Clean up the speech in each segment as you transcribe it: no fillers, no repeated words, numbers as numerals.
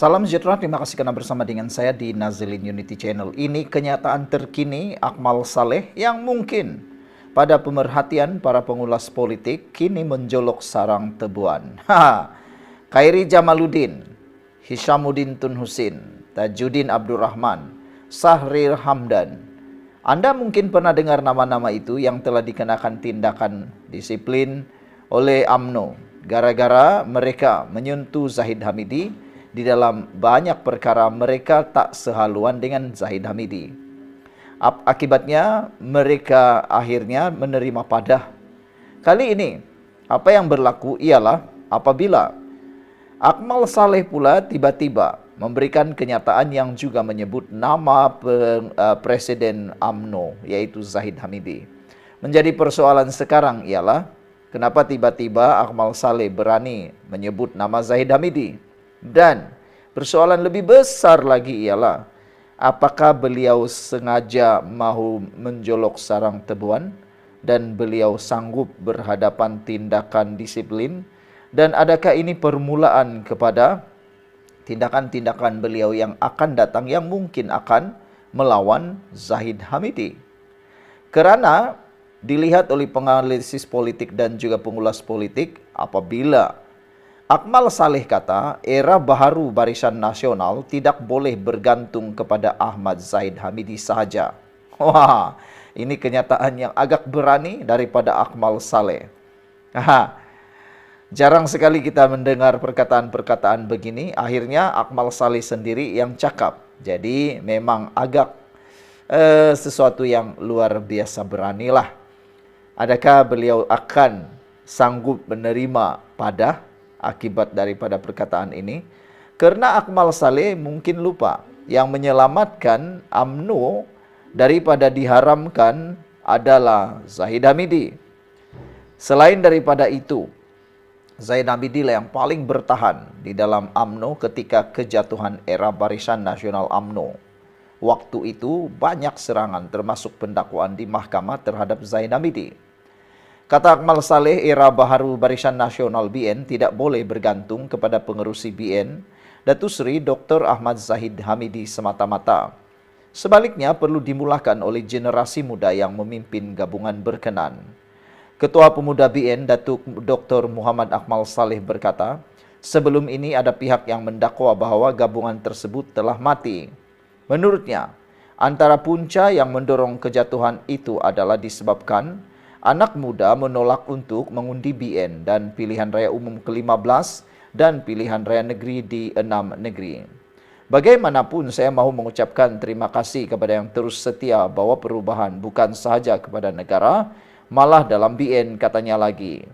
Salam sejahtera, terima kasih karena bersama dengan saya di Nazilin Unity Channel. Ini kenyataan terkini Akmal Saleh yang mungkin pada pemerhatian para pengulas politik kini menjolok sarang tebuan. Khairi Jamaluddin, Hishamuddin Tun Husin, Tajuddin Abdurrahman, Sahrir Hamdan. Anda mungkin pernah dengar nama-nama itu yang telah dikenakan tindakan disiplin oleh UMNO gara-gara mereka menyentuh Zahid Hamidi. Di dalam banyak perkara mereka tak sehaluan dengan Zahid Hamidi. Akibatnya mereka akhirnya menerima padah. Kali ini apa yang berlaku ialah apabila Akmal Saleh pula tiba-tiba memberikan kenyataan yang juga menyebut nama Presiden UMNO yaitu Zahid Hamidi. Menjadi persoalan sekarang ialah kenapa tiba-tiba Akmal Saleh berani menyebut nama Zahid Hamidi. Dan persoalan lebih besar lagi ialah apakah beliau sengaja mahu menjolok sarang tebuan dan beliau sanggup berhadapan tindakan disiplin, dan adakah ini permulaan kepada tindakan-tindakan beliau yang akan datang yang mungkin akan melawan Zahid Hamidi. Kerana dilihat oleh penganalisis politik dan juga pengulas politik, apabila Akmal Saleh kata, era baharu Barisan Nasional tidak boleh bergantung kepada Ahmad Zahid Hamidi sahaja. Wah, ini kenyataan yang agak berani daripada Akmal Saleh. Jarang sekali kita mendengar perkataan-perkataan begini. Akhirnya Akmal Saleh sendiri yang cakap. Jadi memang agak sesuatu yang luar biasa beranilah. Adakah beliau akan sanggup menerima padah akibat daripada perkataan ini? Karena Akmal Saleh mungkin lupa yang menyelamatkan UMNO daripada diharamkan adalah Zahid Hamidi. Selain daripada itu, Zahid Hamidi lah yang paling bertahan di dalam UMNO ketika kejatuhan era Barisan Nasional UMNO. Waktu itu banyak serangan termasuk pendakwaan di mahkamah terhadap Zahid Hamidi. Kata Akmal Saleh, era baharu Barisan Nasional BN tidak boleh bergantung kepada pengerusi BN, Datuk Seri Dr. Ahmad Zahid Hamidi semata-mata. Sebaliknya perlu dimulakan oleh generasi muda yang memimpin gabungan berkenan. Ketua Pemuda BN, Datuk Dr. Muhammad Akmal Saleh berkata, sebelum ini ada pihak yang mendakwa bahawa gabungan tersebut telah mati. Menurutnya, antara punca yang mendorong kejatuhan itu adalah disebabkan anak muda menolak untuk mengundi BN dan pilihan raya umum ke-15 dan pilihan raya negeri di 6 negeri. Bagaimanapun saya mahu mengucapkan terima kasih kepada yang terus setia bawa perubahan bukan sahaja kepada negara, malah dalam BN katanya lagi.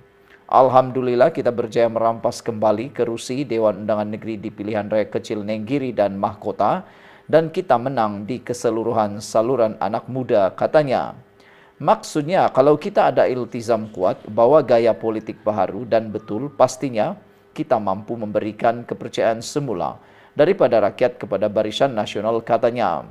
Alhamdulillah kita berjaya merampas kembali kerusi Dewan Undangan Negeri di pilihan raya kecil Nenggiri dan Mahkota dan kita menang di keseluruhan saluran anak muda katanya. Maksudnya, kalau kita ada iltizam kuat, bawa gaya politik baharu dan betul, pastinya kita mampu memberikan kepercayaan semula daripada rakyat kepada Barisan Nasional, katanya.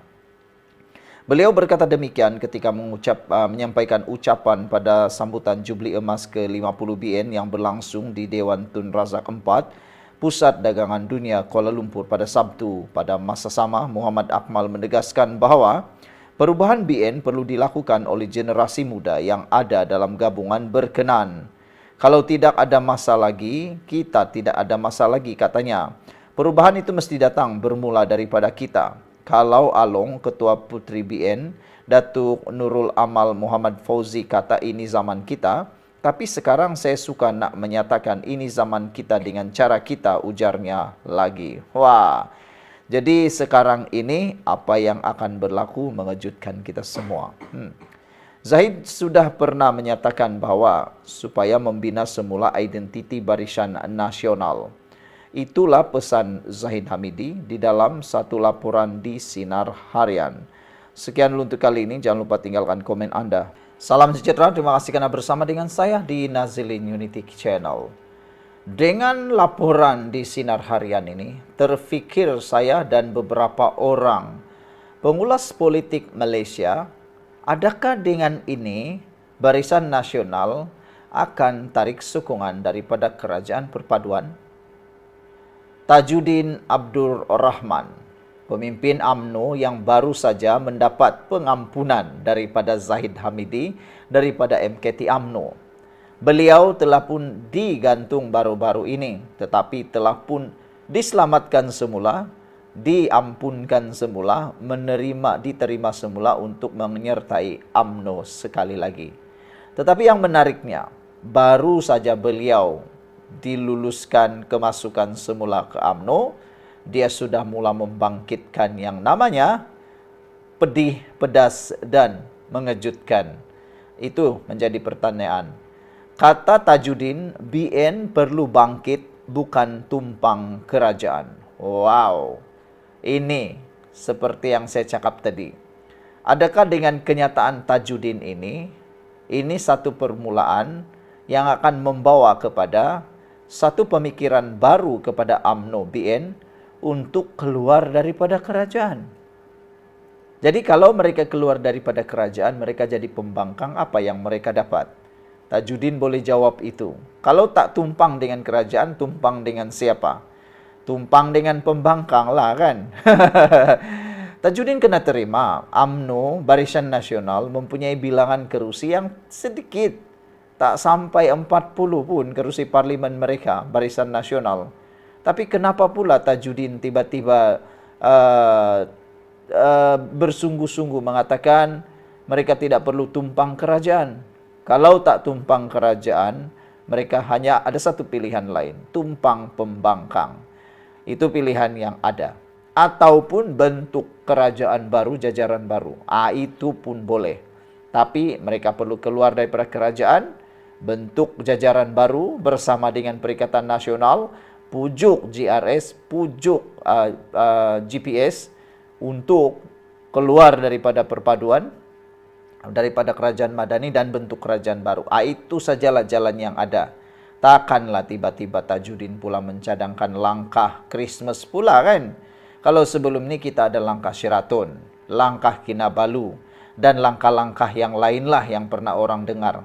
Beliau berkata demikian ketika menyampaikan ucapan pada sambutan Jubli Emas ke-50 BN yang berlangsung di Dewan Tun Razak IV, Pusat Dagangan Dunia Kuala Lumpur pada Sabtu. Pada masa sama, Muhammad Akmal menegaskan bahawa perubahan BN perlu dilakukan oleh generasi muda yang ada dalam gabungan berkenan. Kalau tidak ada masa lagi, kita tidak ada masa lagi, katanya. Perubahan itu mesti datang bermula daripada kita. Kalau Along, Ketua Puteri BN, Datuk Nurul Amal Muhammad Fauzi kata ini zaman kita, tapi sekarang saya suka nak menyatakan ini zaman kita dengan cara kita, ujarnya lagi. Wah. Jadi sekarang ini apa yang akan berlaku mengejutkan kita semua. Zahid sudah pernah menyatakan bahawa supaya membina semula identiti Barisan Nasional. Itulah pesan Zahid Hamidi di dalam satu laporan di Sinar Harian. Sekian dulu untuk kali ini, jangan lupa tinggalkan komen Anda. Salam sejahtera, terima kasih karena bersama dengan saya di Nazilin Unity Channel. Dengan laporan di Sinar Harian ini, terfikir saya dan beberapa orang pengulas politik Malaysia, adakah dengan ini Barisan Nasional akan tarik sokongan daripada Kerajaan Perpaduan? Tajuddin Abdur Rahman, pemimpin UMNO yang baru saja mendapat pengampunan daripada Zahid Hamidi daripada MKT UMNO. Beliau telah pun digantung baru-baru ini, tetapi telah pun diselamatkan semula, diampunkan semula, diterima semula untuk menyertai UMNO sekali lagi. Tetapi yang menariknya, baru saja beliau diluluskan kemasukan semula ke UMNO, dia sudah mula membangkitkan yang namanya pedih, pedas, dan mengejutkan. Itu menjadi pertanyaan. Kata Tajuddin, BN perlu bangkit, bukan tumpang kerajaan. Wow, ini seperti yang saya cakap tadi. Adakah dengan kenyataan Tajuddin ini satu permulaan yang akan membawa kepada satu pemikiran baru kepada UMNO BN untuk keluar daripada kerajaan. Jadi kalau mereka keluar daripada kerajaan, mereka jadi pembangkang, apa yang mereka dapat? Tajuddin boleh jawab itu. Kalau tak tumpang dengan kerajaan, tumpang dengan siapa? Tumpang dengan pembangkang lah kan. Tajuddin kena terima, UMNO, Barisan Nasional mempunyai bilangan kerusi yang sedikit. Tak sampai 40 pun kerusi parlimen mereka, Barisan Nasional. Tapi kenapa pula Tajuddin tiba-tiba bersungguh-sungguh mengatakan mereka tidak perlu tumpang kerajaan? Kalau tak tumpang kerajaan, mereka hanya ada satu pilihan lain, tumpang pembangkang. Itu pilihan yang ada. Ataupun bentuk kerajaan baru, jajaran baru. Itu pun boleh. Tapi mereka perlu keluar daripada kerajaan, bentuk jajaran baru bersama dengan Perikatan Nasional, pujuk GRS, pujuk GPS untuk keluar daripada perpaduan, daripada kerajaan madani dan bentuk kerajaan baru. Itu sajalah jalan yang ada. Takkanlah tiba-tiba Tajuddin pula mencadangkan langkah Christmas pula kan. Kalau sebelum ini kita ada langkah Sheraton, langkah Kinabalu, dan langkah-langkah yang lainlah yang pernah orang dengar.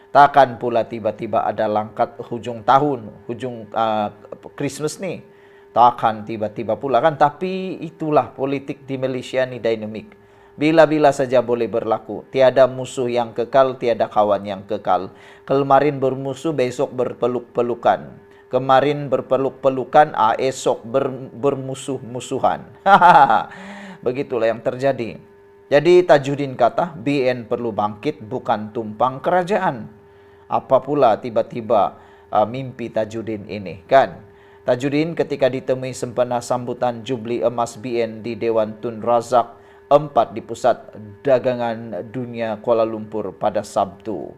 Takkan pula tiba-tiba ada langkah hujung tahun, hujung Christmas nih. Takkan tiba-tiba pula kan. Tapi itulah politik di Malaysia ni dinamik. Bila-bila saja boleh berlaku. Tiada musuh yang kekal, tiada kawan yang kekal. Kemarin bermusuh, besok berpeluk-pelukan. Kemarin berpeluk-pelukan, esok bermusuh-musuhan. Begitulah yang terjadi. Jadi Tajuddin kata, BN perlu bangkit, bukan tumpang kerajaan. Apa pula tiba-tiba mimpi Tajuddin ini kan? Tajuddin ketika ditemui sempena sambutan Jubli Emas BN di Dewan Tun Razak 4 di Pusat Dagangan Dunia Kuala Lumpur pada Sabtu.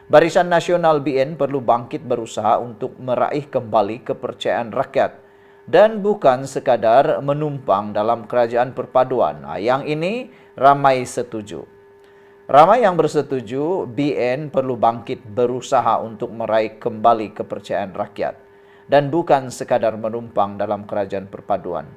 Barisan Nasional BN perlu bangkit berusaha untuk meraih kembali kepercayaan rakyat dan bukan sekadar menumpang dalam kerajaan perpaduan. Yang ini ramai setuju. Ramai yang bersetuju BN perlu bangkit berusaha untuk meraih kembali kepercayaan rakyat dan bukan sekadar menumpang dalam kerajaan perpaduan.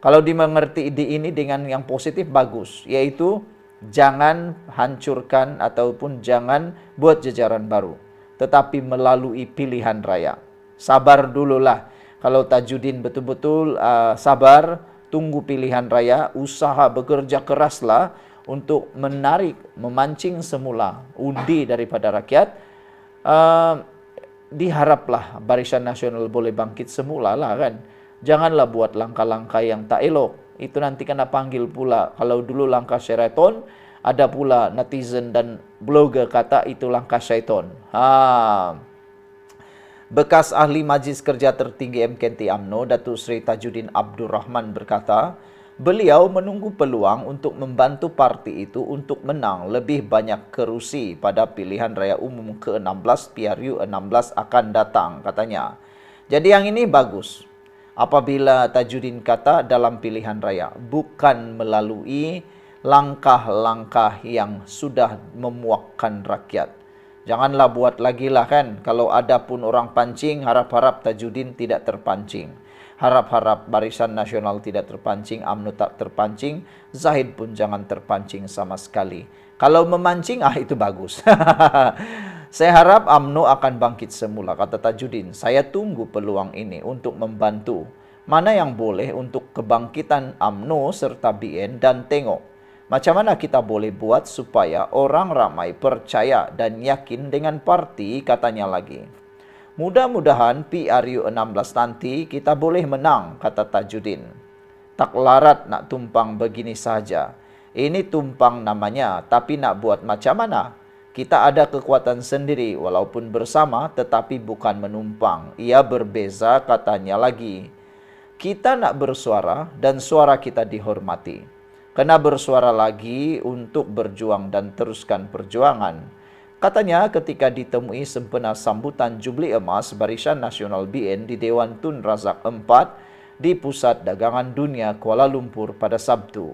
Kalau dimengerti ini dengan yang positif bagus, yaitu jangan hancurkan ataupun jangan buat jajaran baru, tetapi melalui pilihan raya. Sabar dululah. Kalau Tajuddin betul-betul sabar, tunggu pilihan raya, usaha bekerja keraslah untuk menarik, memancing semula undi daripada rakyat. Diharaplah Barisan Nasional boleh bangkit semula lah kan. Janganlah buat langkah-langkah yang tak elok. Itu nanti kena panggil pula. Kalau dulu langkah Sheraton, ada pula netizen dan blogger kata itu langkah syaiton. Bekas ahli Majlis Kerja Tertinggi MKT UMNO, Datuk Seri Tajuddin Abdur Rahman berkata, beliau menunggu peluang untuk membantu parti itu untuk menang lebih banyak kerusi pada pilihan raya umum ke-16 PRU 16 akan datang, katanya. Jadi yang ini bagus. Apabila Tajuddin kata dalam pilihan raya, bukan melalui langkah-langkah yang sudah memuakkan rakyat. Janganlah buat lagi lah kan. Kalau ada pun orang pancing, harap-harap Tajuddin tidak terpancing. Harap-harap Barisan Nasional tidak terpancing, UMNO tak terpancing, Zahid pun jangan terpancing sama sekali. Kalau memancing, itu bagus. Saya harap UMNO akan bangkit semula, kata Tajuddin. Saya tunggu peluang ini untuk membantu Mana yang boleh untuk kebangkitan UMNO serta BN, dan tengok macam mana kita boleh buat supaya orang ramai percaya dan yakin dengan parti, katanya lagi. Mudah-mudahan PRU 16 nanti kita boleh menang, kata Tajudin. Tak larat nak tumpang begini saja. Ini tumpang namanya, tapi nak buat macam mana? Kita ada kekuatan sendiri walaupun bersama tetapi bukan menumpang. Ia berbeza, katanya lagi. Kita nak bersuara dan suara kita dihormati. Kena bersuara lagi untuk berjuang dan teruskan perjuangan. Katanya ketika ditemui sempena sambutan Jubli Emas Barisan Nasional BN di Dewan Tun Razak 4 di Pusat Dagangan Dunia Kuala Lumpur pada Sabtu.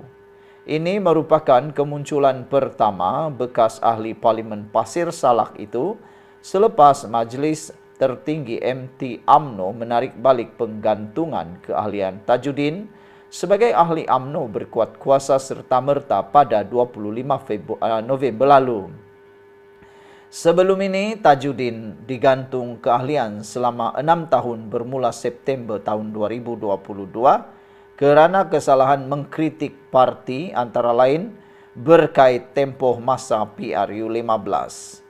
Ini merupakan kemunculan pertama bekas ahli Parlimen Pasir Salak itu selepas Majlis Tertinggi MT UMNO menarik balik penggantungan keahlian Tajudin sebagai ahli UMNO berkuat kuasa serta-merta pada 25 November lalu. Sebelum ini, Tajudin digantung keahlian selama 6 tahun bermula September tahun 2022 kerana kesalahan mengkritik parti antara lain berkait tempoh masa PRU 15.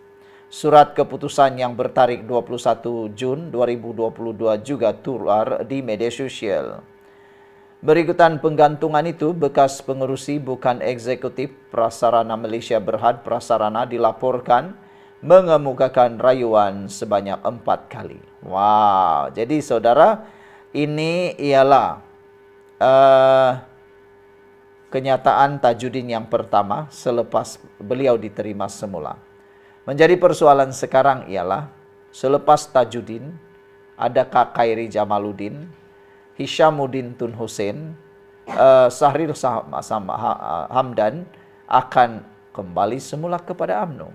Surat keputusan yang bertarikh 21 Jun 2022 juga keluar di media sosial. Berikutan penggantungan itu, bekas pengerusi bukan eksekutif Prasarana Malaysia Berhad Prasarana dilaporkan mengemukakan rayuan sebanyak 4 kali. Wow, jadi saudara, ini ialah kenyataan Tajudin yang pertama selepas beliau diterima semula. Menjadi persoalan sekarang ialah, selepas Tajudin, adakah Khairi Jamaluddin, Hishamuddin Tun Hussein, Sahril Hamdan akan kembali semula kepada UMNO.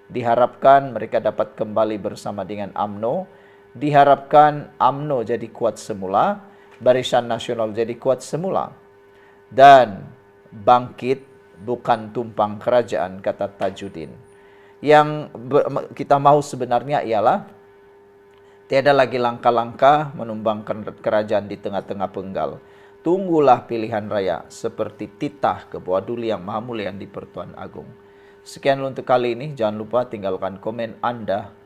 Diharapkan mereka dapat kembali bersama dengan UMNO. Diharapkan UMNO jadi kuat semula, Barisan Nasional jadi kuat semula. Dan bangkit bukan tumpang kerajaan, kata Tajudin. Yang kita mahu sebenarnya ialah tiada lagi langkah-langkah menumbangkan kerajaan di tengah-tengah penggal. Tunggulah pilihan raya seperti titah ke bawah duli yang maha mulia di Pertuan Agung. Sekian untuk kali ini. Jangan lupa tinggalkan komen Anda